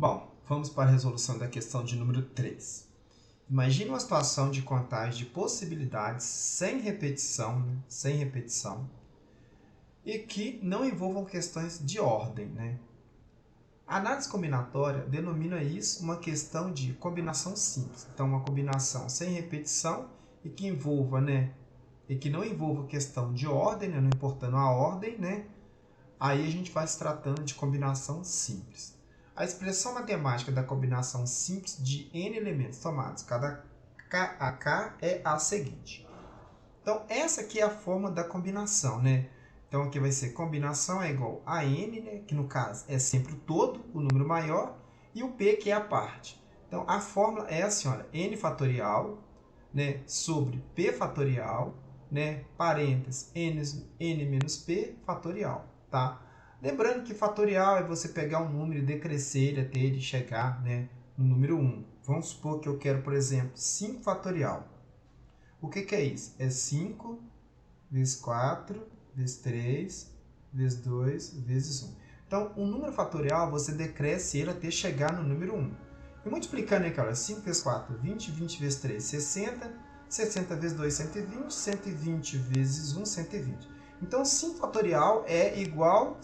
Bom, vamos para a resolução da questão de número 3. Imagine uma situação de contagem de possibilidades sem repetição, e que não envolvam questões de ordem, né? A análise combinatória denomina isso uma questão de combinação simples. Então, uma combinação sem repetição e que envolva, né? E que não envolva questão de ordem, né? Não importando a ordem, né? Aí a gente vai se tratando de combinação simples. A expressão matemática da combinação simples de n elementos tomados, cada k é a seguinte. Então, essa aqui é a forma da combinação, né? Então, aqui vai ser combinação é igual a n, né? Que no caso é sempre o todo, o número maior, e o p, que é a parte. Então, a fórmula é assim, olha, n fatorial, né? Sobre p fatorial, né? Parênteses, n menos p fatorial, tá? Lembrando que fatorial é você pegar um número e decrescer ele até ele chegar, né, no número 1. Vamos supor que eu quero, por exemplo, 5 fatorial. O que é isso? É 5 vezes 4, vezes 3, vezes 2, vezes 1. Então, o número fatorial, você decresce ele até chegar no número 1. E multiplicando aqui, olha, 5 vezes 4, 20, 20 vezes 3, 60, 60 vezes 2, 120, 120 vezes 1, 120. Então, 5 fatorial é igual a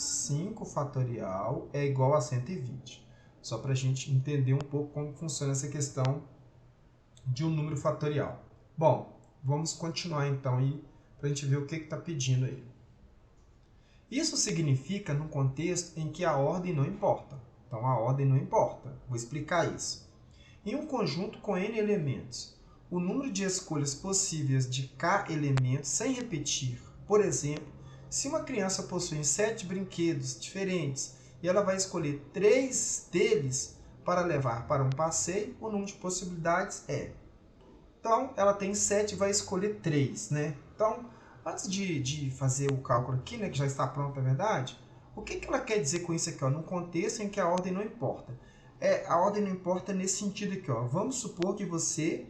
120. Só para a gente entender um pouco como funciona essa questão de um número fatorial. Bom, vamos continuar então aí para a gente ver o que está pedindo aí. Isso significa num contexto em que a ordem não importa. Então, a ordem não importa. Vou explicar isso. Em um conjunto com n elementos, o número de escolhas possíveis de k elementos sem repetir. Por exemplo, se uma criança possui 7 brinquedos diferentes e ela vai escolher 3 deles para levar para um passeio, o número de possibilidades é. Então, ela tem 7 e vai escolher 3, né? Então, antes de fazer o cálculo aqui, né, que já está pronto, na verdade, o que ela quer dizer com isso aqui? Ó? Num contexto em que a ordem não importa. A ordem não importa nesse sentido aqui. Ó. Vamos supor que você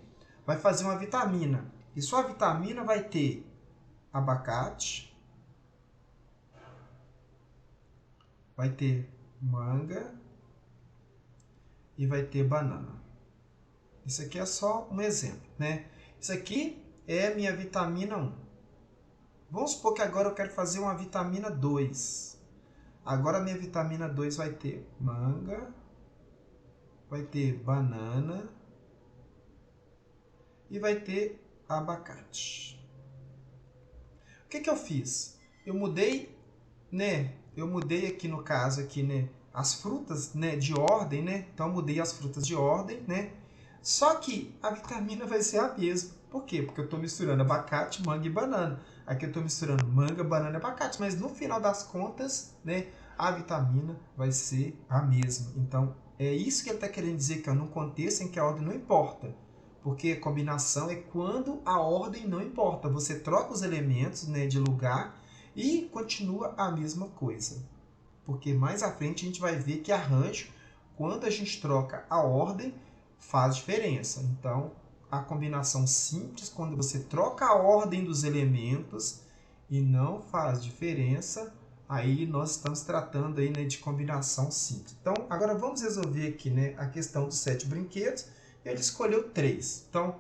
vai fazer uma vitamina. E sua vitamina vai ter abacate, vai ter manga e vai ter banana. Isso aqui é só um exemplo, né? Isso aqui é minha vitamina 1. Vamos supor que agora eu quero fazer uma vitamina 2. Agora a minha vitamina 2 vai ter manga, vai ter banana e vai ter abacate. O que eu fiz? Eu mudei, né? Eu mudei aqui no caso aqui, né, as frutas, né, de ordem, né? Então eu mudei as frutas de ordem, né? Só que a vitamina vai ser a mesma. Por quê? Porque eu estou misturando abacate, manga e banana. Aqui eu estou misturando manga, banana e abacate. Mas no final das contas, né, a vitamina vai ser a mesma. Então, é isso que ele está querendo dizer, que é num contexto em que a ordem não importa. Porque a combinação é quando a ordem não importa. Você troca os elementos, né, de lugar e continua a mesma coisa. Porque mais à frente a gente vai ver que arranjo, quando a gente troca a ordem, faz diferença. Então, a combinação simples, quando você troca a ordem dos elementos e não faz diferença, aí nós estamos tratando aí, né, de combinação simples. Então, agora vamos resolver aqui, né, a questão dos 7 brinquedos. Ele escolheu 3. Então,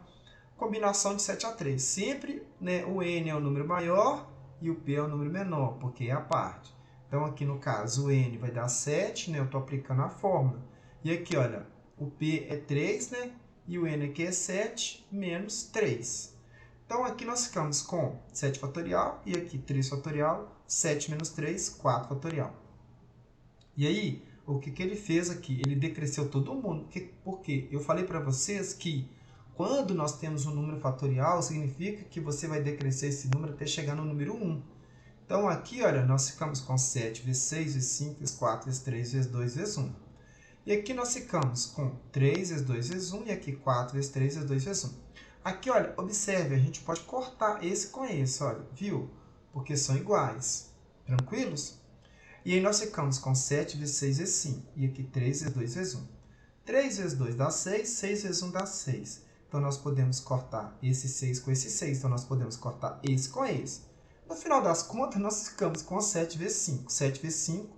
combinação de 7 a 3. Sempre, né, o n é o número maior e o p é o número menor, porque é a parte. Então, aqui no caso, o n vai dar 7, né? Eu estou aplicando a fórmula. E aqui, olha, o p é 3, né? E o n aqui é 7 menos 3. Então, aqui nós ficamos com 7 fatorial e aqui 3 fatorial, 7 menos 3, 4 fatorial. E aí, o que ele fez aqui? Ele decresceu todo mundo. Por quê? Eu falei para vocês que quando nós temos um número fatorial, significa que você vai decrescer esse número até chegar no número 1. Então, aqui, olha, nós ficamos com 7 vezes 6 vezes 5 vezes 4 vezes 3 vezes 2 vezes 1. E aqui nós ficamos com 3 vezes 2 vezes 1 e aqui 4 vezes 3 vezes 2 vezes 1. Aqui, olha, observe, a gente pode cortar esse com esse, olha, viu? Porque são iguais. Tranquilos? E aí nós ficamos com 7 vezes 6 vezes 5. E aqui 3 vezes 2 vezes 1. 3 vezes 2 dá 6, 6 vezes 1 dá 6. Então, nós podemos cortar esse 6 com esse 6. Então, nós podemos cortar esse com esse. No final das contas, nós ficamos com 7 vezes 5. 7 vezes 5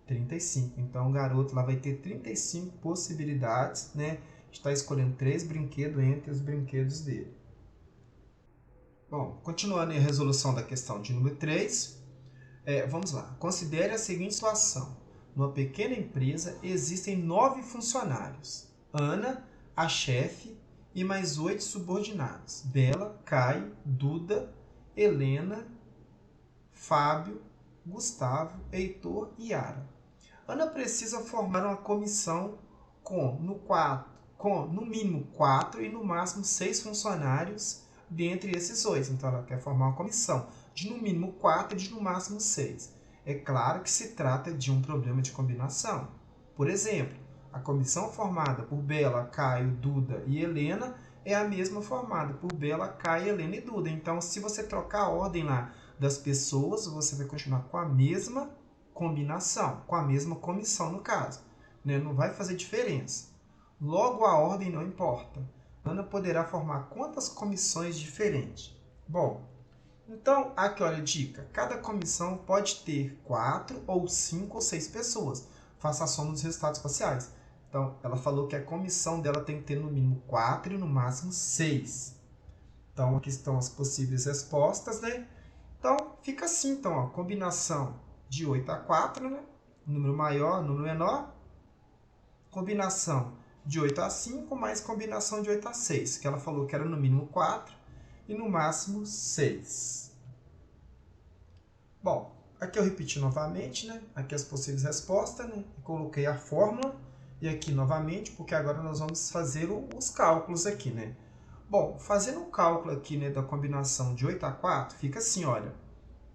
35. Então, o garoto lá vai ter 35 possibilidades, né, de estar escolhendo 3 brinquedos entre os brinquedos dele. Bom, continuando a resolução da questão de número 3, vamos lá. Considere a seguinte situação. Numa pequena empresa existem 9 funcionários. Ana, a chefe, e mais 8 subordinados. Bela, Caio, Duda, Helena, Fábio, Gustavo, Heitor e Yara. Ana precisa formar uma comissão com no mínimo 4 e no máximo 6 funcionários dentre esses 8. Então, ela quer formar uma comissão de no mínimo 4 e de no máximo 6. É claro que se trata de um problema de combinação. Por exemplo, a comissão formada por Bela, Caio, Duda e Helena é a mesma formada por Bela, Caio, Helena e Duda. Então, se você trocar a ordem lá das pessoas, você vai continuar com a mesma combinação, com a mesma comissão no caso. Né? Não vai fazer diferença. Logo, a ordem não importa. Ana poderá formar quantas comissões diferentes? Bom, então, aqui olha a dica. Cada comissão pode ter 4 ou 5 ou 6 pessoas. Faça a soma dos resultados parciais. Então, ela falou que a comissão dela tem que ter no mínimo 4 e no máximo 6. Então, aqui estão as possíveis respostas, né? Então, fica assim, então, ó, combinação de 8 a 4, né? Número maior, número menor. Combinação de 8 a 5, mais combinação de 8 a 6, que ela falou que era no mínimo 4 e no máximo 6. Bom, aqui eu repeti novamente, né? Aqui as possíveis respostas, né? Coloquei a fórmula e aqui novamente, porque agora nós vamos fazer os cálculos aqui, né? Bom, fazendo o cálculo aqui, né, da combinação de 8 a 4, fica assim, olha.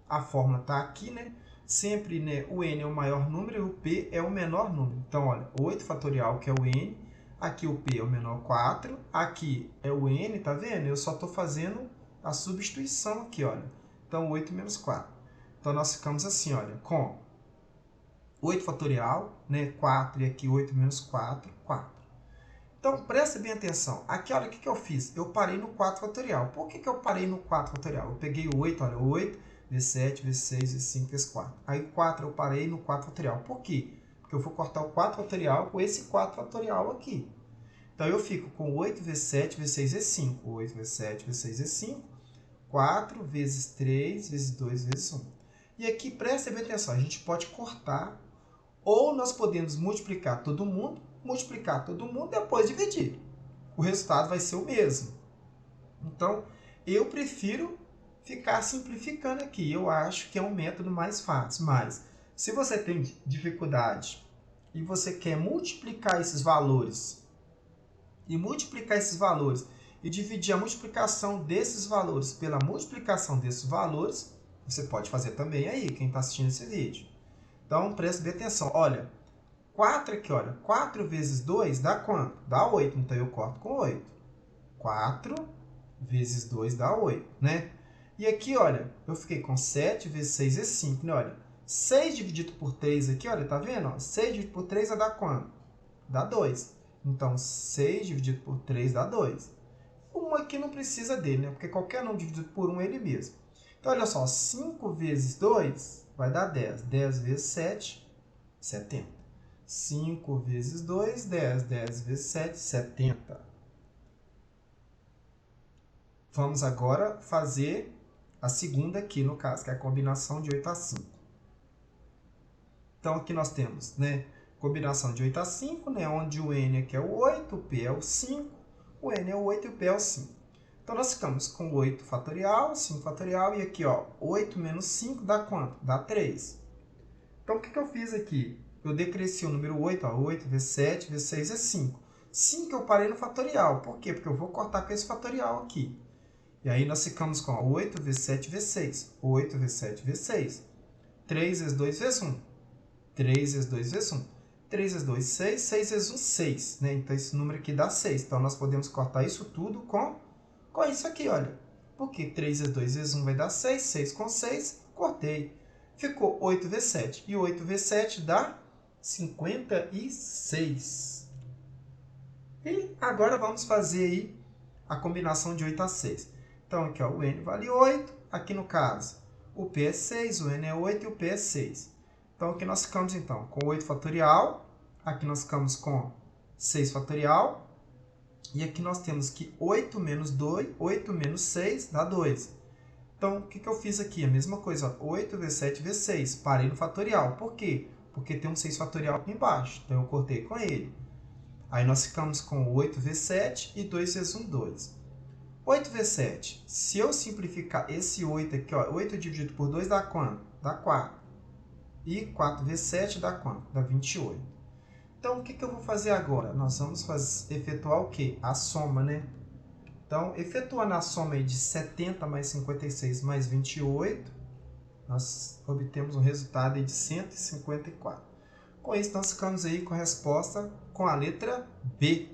A fórmula está aqui, né? Sempre, né, o n é o maior número e o p é o menor número. Então, olha, 8 fatorial, que é o n, aqui o p é o menor 4, aqui é o n, tá vendo? Eu só estou fazendo a substituição aqui, olha. Então, 8 menos 4. Então, nós ficamos assim, olha, com 8 fatorial, né, 4, e aqui 8 menos 4, 4. Então, presta bem atenção. Aqui, olha, o que eu fiz? Eu parei no 4 fatorial. Por que eu parei no 4 fatorial? Eu peguei o 8, olha, 8, vezes 7, vezes 6, vezes 5, vezes 4. Aí, 4 eu parei no 4 fatorial. Por quê? Porque eu vou cortar o 4 fatorial com esse 4 fatorial aqui. Então, eu fico com 8 vezes 7, vezes 6, vezes 5. 8 vezes 7, vezes 6, vezes 5. 4 vezes 3, vezes 2, vezes 1. E aqui, presta bem atenção. A gente pode cortar, ou nós podemos multiplicar todo mundo e depois dividir. O resultado vai ser o mesmo. Então, eu prefiro ficar simplificando aqui. Eu acho que é um método mais fácil. Mas, se você tem dificuldade e você quer multiplicar esses valores, e dividir a multiplicação desses valores pela multiplicação desses valores, você pode fazer também aí, quem está assistindo esse vídeo. Então, preste bem atenção. Olha, 4 aqui, olha. 4 vezes 2 dá quanto? Dá 8. Então, eu corto com 8. 4 vezes 2 dá 8, né? E aqui, olha, eu fiquei com 7 vezes 6 é 5, né? Olha, 6 dividido por 3 aqui, olha, tá vendo? 6 dividido por 3 vai dar quanto? Dá 2. Então, 6 dividido por 3 dá 2. 1 aqui não precisa dele, né? Porque qualquer número dividido por 1 é ele mesmo. Então, olha só, 5 vezes 2 vai dar 10. 10 vezes 7, 70. 5 vezes 2, 10. 10 vezes 7, 70. Vamos agora fazer a segunda aqui, no caso, que é a combinação de 8 a 5. Então, aqui nós temos, né, combinação de 8 a 5, né, onde o n aqui é o 8, o p é o 5, o n é o 8 e o p é o 5. Então, nós ficamos com 8 fatorial, 5 fatorial, e aqui, ó, 8 menos 5 dá quanto? Dá 3. Então, o que eu fiz aqui? Eu decresci o número 8, ó, 8 vezes 7 vezes 6 é 5. 5 eu parei no fatorial. Por quê? Porque eu vou cortar com esse fatorial aqui. E aí nós ficamos com 8 vezes 7 vezes 6. 8 vezes 7 vezes 6. 3 vezes 2 vezes 1. 3 vezes 2 vezes 1. 3 vezes 2, 6. 6 vezes 1, 6. Né? Então, esse número aqui dá 6. Então, nós podemos cortar isso tudo com isso aqui, olha. Porque 3 vezes 2 vezes 1 vai dar 6. 6 com 6, cortei. Ficou 8 vezes 7. E 8 vezes 7 dá 56. E agora vamos fazer aí a combinação de 8 a 6. Então, aqui, ó, o n vale 8. Aqui, no caso, o p é 6, o n é 8 e o p é 6. Então, aqui nós ficamos, então, com 8 fatorial. Aqui nós ficamos com 6 fatorial. E aqui nós temos que 8 menos 2, 8 menos 6 dá 2. Então, o que eu fiz aqui? A mesma coisa, 8 vezes 7 vezes 6. Parei no fatorial. Por quê? Porque tem um 6 fatorial aqui embaixo. Então, eu cortei com ele. Aí nós ficamos com 8 vezes 7 e 2 vezes 1, 2. 8 vezes 7. Se eu simplificar esse 8 aqui, ó, 8 dividido por 2 dá quanto? Dá 4. E 4 vezes 7 dá quanto? Dá 28. Então, o que eu vou fazer agora? Nós vamos efetuar o quê? A soma, né? Então, efetuando a soma aí de 70 mais 56 mais 28, nós obtemos um resultado aí de 154. Com isso, nós ficamos aí com a resposta com a letra B.